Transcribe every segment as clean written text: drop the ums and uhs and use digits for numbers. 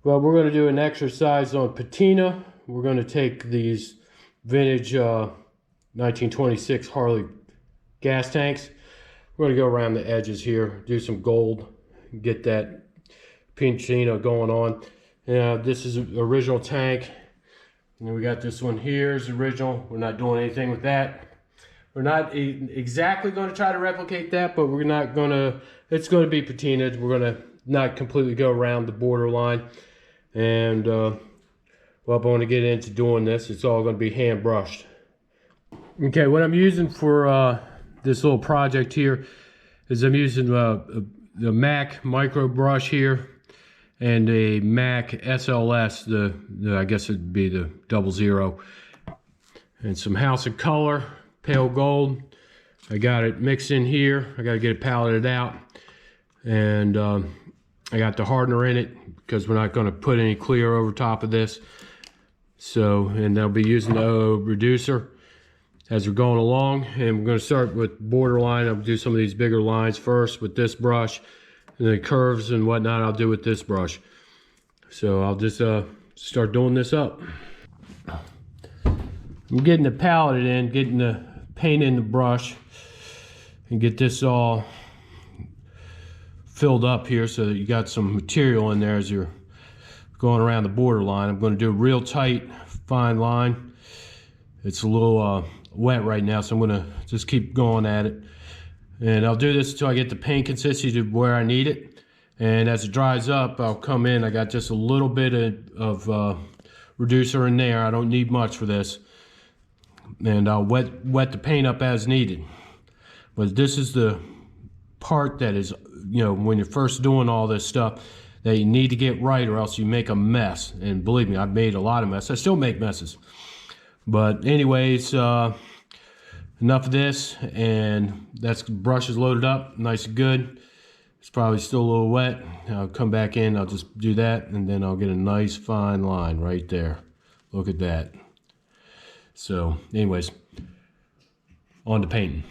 Well, we're going to do an exercise on patina. We're going to take these vintage 1926 Harley gas tanks. We're going to go around the edges here, do some gold, get that patina going on. This is an original tank. And then we got this one here is original. We're not doing anything with that. We're not exactly going to try to replicate that, but we're not going to, it's going to be patinaed. We're going to not completely go around the border line. And well, I'm going to get into doing this. It's all going to be hand brushed. Okay, what I'm using for this little project here is I'm using the Mac micro brush here and a Mac SLS, the I guess it'd be the 00, and some House of Color pale gold. I got it mixed in here. I got to get it paleted out, and I got the hardener in it because we're not going to put any clear over top of this. So, and I'll be using the reducer as we're going along, and we're going to start with borderline. I'll do some of these bigger lines first with this brush, and then curves and whatnot I'll do with this brush. So I'll just start doing this up. I'm getting the palette in, getting the paint in the brush, and get this all filled up here so that you got some material in there as you're going around the border line. I'm going to do a real tight, fine line. It's a little wet right now, so I'm going to just keep going at it. And I'll do this until I get the paint consistency to where I need it. And as it dries up, I'll come in. I got just a little bit of reducer in there. I don't need much for this. And I'll wet the paint up as needed. But this is the part that is, you know, when you're first doing all this stuff, that you need to get right, or else you make a mess. And believe me, I've made a lot of mess. I still make messes. But anyways, enough of this, and that's brush is loaded up, nice and good. It's probably still a little wet. I'll come back in, I'll just do that, and then I'll get a nice fine line right there. Look at that. So anyways, on to painting.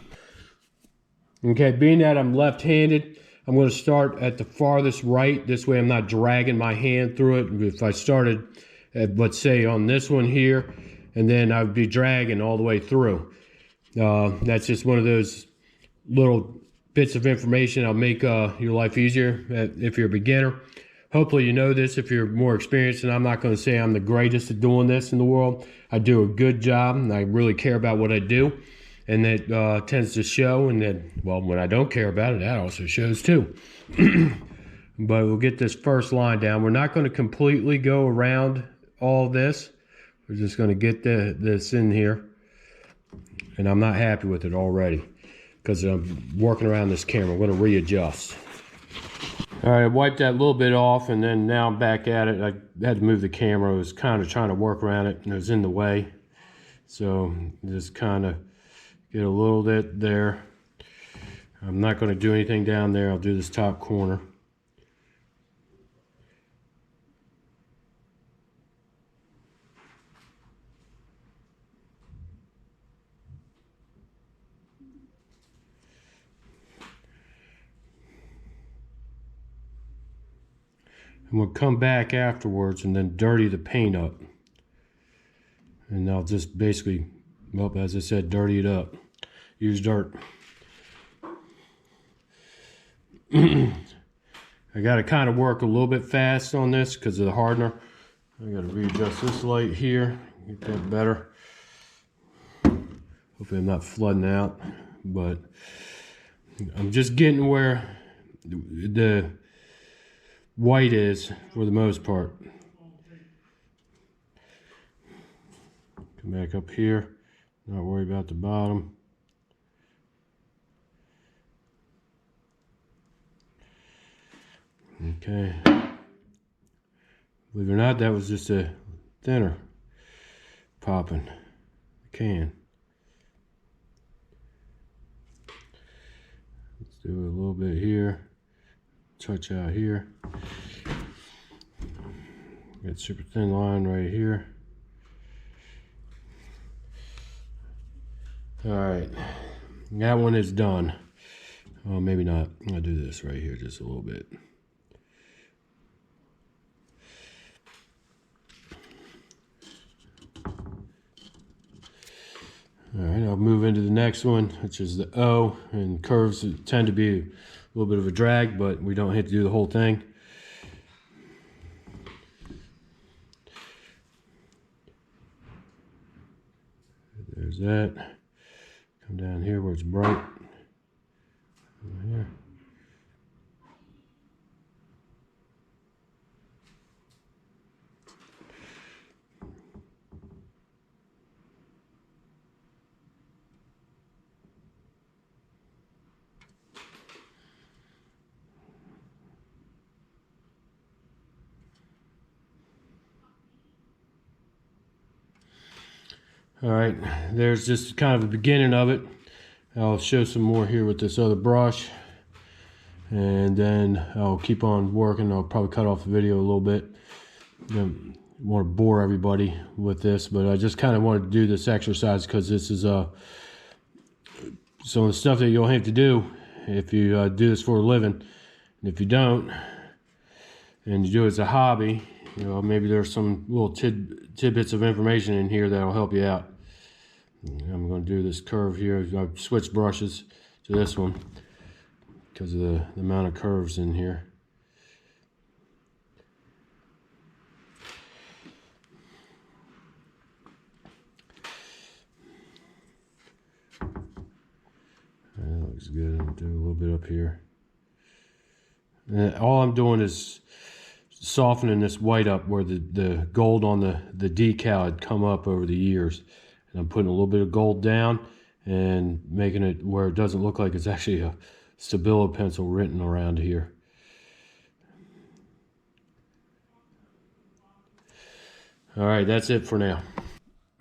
Okay, being that I'm left-handed, I'm going to start at the farthest right. This way I'm not dragging my hand through it. If I started at, let's say, on this one here, and then I would be dragging all the way through. That's just one of those little bits of information that'll make your life easier if you're a beginner. Hopefully you know this if you're more experienced, and I'm not going to say I'm the greatest at doing this in the world. I do a good job, and I really care about what I do, and that tends to show. And then, well, when I don't care about it, that also shows too. But we'll get this first line down. We're not going to completely go around all this. We're just going to get this in here. And I'm not happy with it already because I'm working around this camera. I'm going to readjust. All right, I wiped that a little bit off, and then now I'm back at it. I had to move the camera. I was kind of trying to work around it, and it was in the way. So just kind of get a little bit there. I'm not going to do anything down there. I'll do this top corner. And we'll come back afterwards and then dirty the paint up. And I'll just basically, well, as I said, dirty it up. Use dirt. I got to kind of work a little bit fast on this because of the hardener. I got to readjust this light here, get that better. Hopefully I'm not flooding out, but I'm just getting where the white is for the most part. Come back up here, not worry about the bottom. Okay. Believe it or not, that was just a thinner popping the can. Let's do a little bit here. Touch out here. Got super thin line right here. All right, that one is done. Oh, maybe not. I'll do this right here just a little bit. I'll move into the next one, which is the O, and curves tend to be a little bit of a drag, but we don't have to do the whole thing. There's that. Come down here where it's bright. Over here. All right, there's just kind of the beginning of it. I'll show some more here with this other brush, and then I'll keep on working. I'll probably cut off the video a little bit. I don't want to bore everybody with this, but I just kind of wanted to do this exercise because this is some of the stuff that you'll have to do if you do this for a living. And if you don't, and you do it as a hobby, you know, maybe there's some little tidbits of information in here that'll help you out. I'm going to do this curve here. I've switched brushes to this one because of the amount of curves in here. That looks good. I'll do a little bit up here. And all I'm doing is softening this white up where the gold on the decal had come up over the years. And I'm putting a little bit of gold down and making it where it doesn't look like it's actually a Stabilo pencil written around here. All right, that's it for now.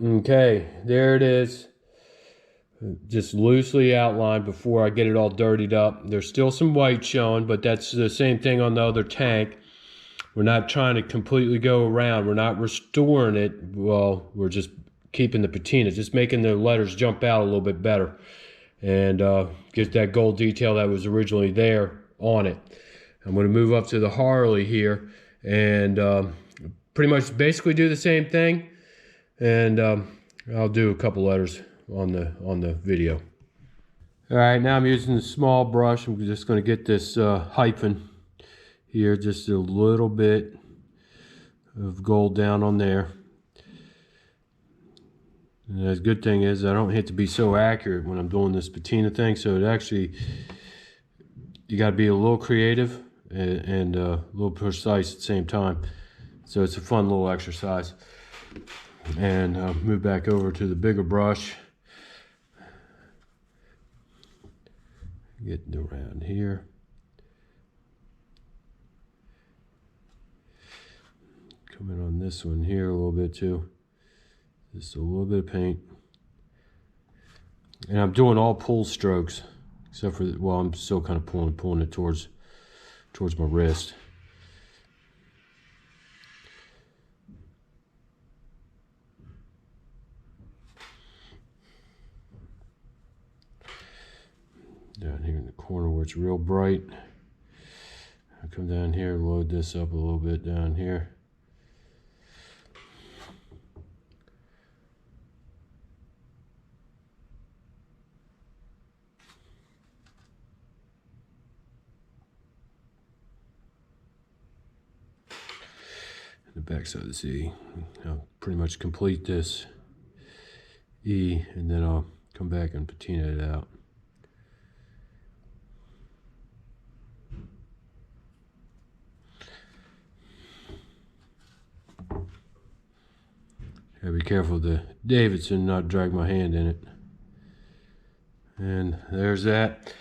Okay, there it is. Just loosely outlined before I get it all dirtied up. There's still some white showing, but that's the same thing on the other tank. We're not trying to completely go around. We're not restoring it. Well, we're just keeping the patina, just making the letters jump out a little bit better and get that gold detail that was originally there on it. I'm going to move up to the Harley here and pretty much basically do the same thing, and I'll do a couple letters on the video. All right, now I'm using the small brush. I'm just going to get this hyphen here, just a little bit of gold down on there. And the good thing is I don't have to be so accurate when I'm doing this patina thing, so it actually, you got to be a little creative and a little precise at the same time. So it's a fun little exercise. And I'll move back over to the bigger brush. Getting around here. Coming on this one here a little bit too. Just a little bit of paint. And I'm doing all pull strokes, except for, well, I'm still kind of pulling it towards my wrist. Down here in the corner where it's real bright. I come down here, load this up a little bit down here. The back side of the C. I'll pretty much complete this E, and then I'll come back and patina it out. Gotta be careful the Davidson not drag my hand in it. And there's that.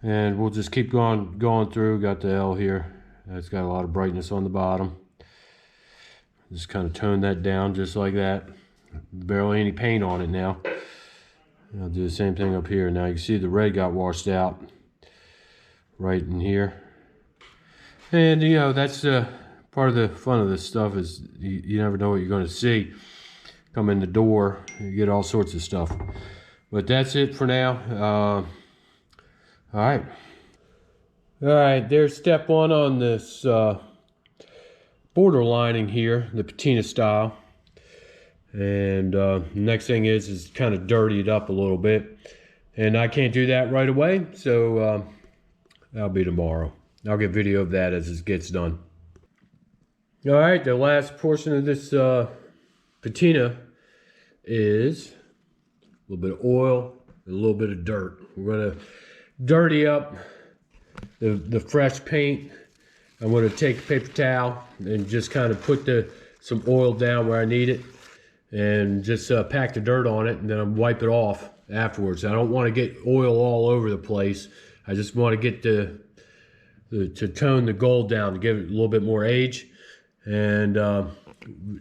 And we'll just keep going through. Got the L here. It's got a lot of brightness on the bottom. Just kind of tone that down just like that. Barely any paint on it now. And I'll do the same thing up here. Now you can see the red got washed out right in here. And you know, that's part of the fun of this stuff is you never know what you're going to see come in the door. You get all sorts of stuff. But that's it for now. All right. All right, there's step one on this border lining here, the patina style. And next thing is kind of dirty it up a little bit. And I can't do that right away, so that'll be tomorrow. I'll get video of that as it gets done. All right, the last portion of this patina is a little bit of oil and a little bit of dirt. We're gonna dirty up the fresh paint. I'm gonna take a paper towel and just kind of put some oil down where I need it, and just pack the dirt on it, and then I'll wipe it off afterwards. I don't want to get oil all over the place. I just want to get to tone the gold down, to give it a little bit more age. And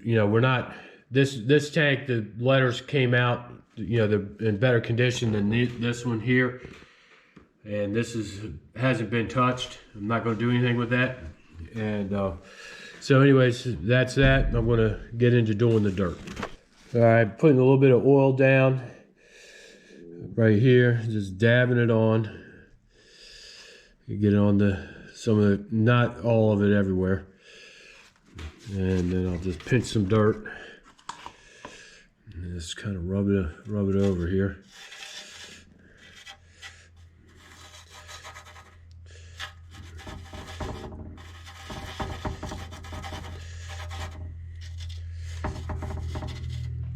you know, we're not this tank, the letters came out, you know, they're in better condition than this one here, and this hasn't been touched. I'm not going to do anything with that. And so anyways, that's that. I'm going to get into doing the dirt. All right, putting a little bit of oil down right here, just dabbing it on. You get it on some of the, not all of it everywhere. And then I'll just pinch some dirt and just kind of rub it over here.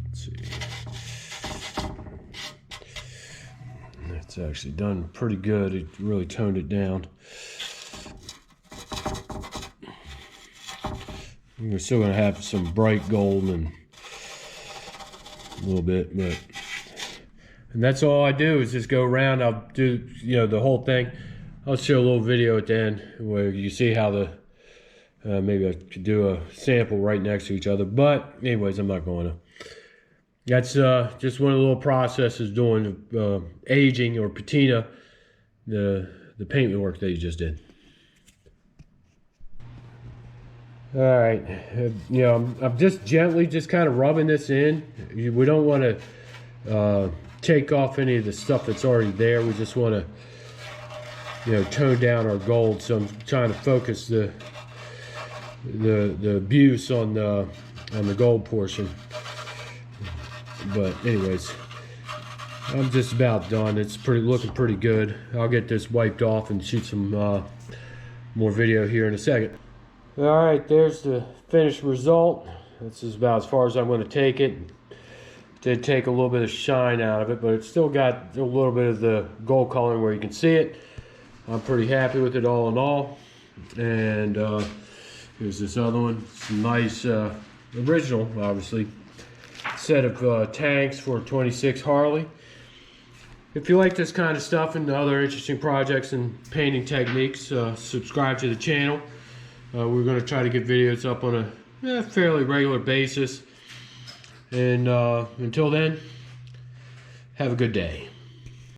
Let's see. It's actually done pretty good. It really toned it down. We're still going to have some bright gold and a little bit, and that's all I do is just go around. I'll do, you know, the whole thing. I'll show a little video at the end where you see how maybe I could do a sample right next to each other. But anyways, I'm not going to. That's just one of the little processes doing aging or patina, the paint work that you just did. All right, you know, I'm just gently just kind of rubbing this in. We don't want to take off any of the stuff that's already there. We just want to, you know, tone down our gold. So I'm trying to focus the abuse on the gold portion. But anyways, I'm just about done. It's looking pretty good. I'll get this wiped off and shoot some more video here in a second. All right, there's the finished result. This is about as far as I'm going to take it. Did take a little bit of shine out of it, but it's still got a little bit of the gold coloring where you can see it. I'm pretty happy with it all in all. And here's this other one. It's a nice original, obviously, set of tanks for 26 Harley. If you like this kind of stuff and other interesting projects and painting techniques, subscribe to the channel. We're going to try to get videos up on a fairly regular basis. And until then, have a good day.